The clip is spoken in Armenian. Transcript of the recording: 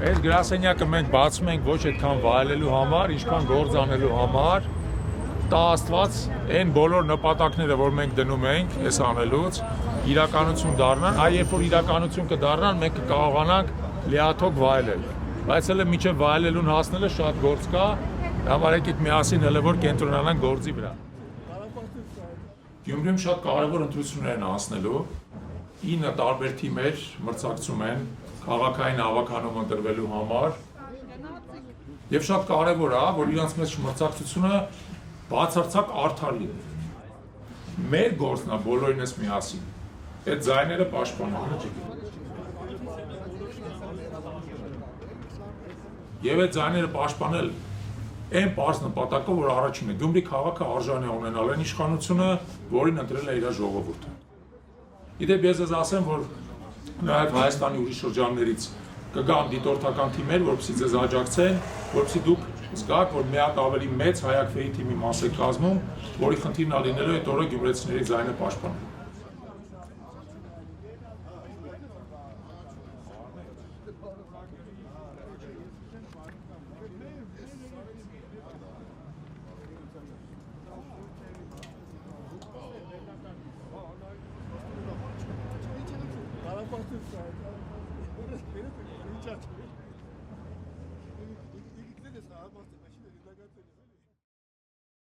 Այս գրասենյակը մենք բացում ենք ոչ այդքան վայելելու համար, ինչքան գործ անելու համար, տա Աստված այն բոլոր նպատակները, որ մենք դնում ենք այս անելուց, իրականություն դառնան, այ երբ որ իրականություն կդառնան, մենք կկարողանանք լիաթոք վայելել։ Բայց հələ մինչև վայելելուն հասնելը շատ գործ կա, համարեկիք միասին հələ որ կենտրոնանանք գործի վրա։ Գյումրիում շատ կարևոր ընտրություններ են անցնելու, 9 տարբեր թիմեր մրցակցում են քաղաքային հավաքանում ընտրվելու համար եւ շատ կարեւոր է, որ իրանց մեջ մրցակցությունը բացարձակ արդար լինի։ Մեր գործն է բոլորինս միասին այդ ձայները պաշտպանել։ Եվ այդ ձայները պաշտպանել այն պարզ նպատակով, որ առաջինը Գյումրի քաղաքը արժանի է ունենալ այն իշխանությունը, որին ընտրել է իր ժողովուրդը։ Իդեպ ես ասեմ, որ նաև Հայաստանի ուրիշ շրջաններից կգան դիտորդական թիմեր, որպեսզի ձեզ աջակցեն, որպեսզի դուք զգաք, որ մի հատ ավելի մեծ հայաքվեի թիմի մաս եք կազմում, որի խնդիրն է լինելու այդ օրը գյումրեցիների ձայնը պաշտպանել։ Para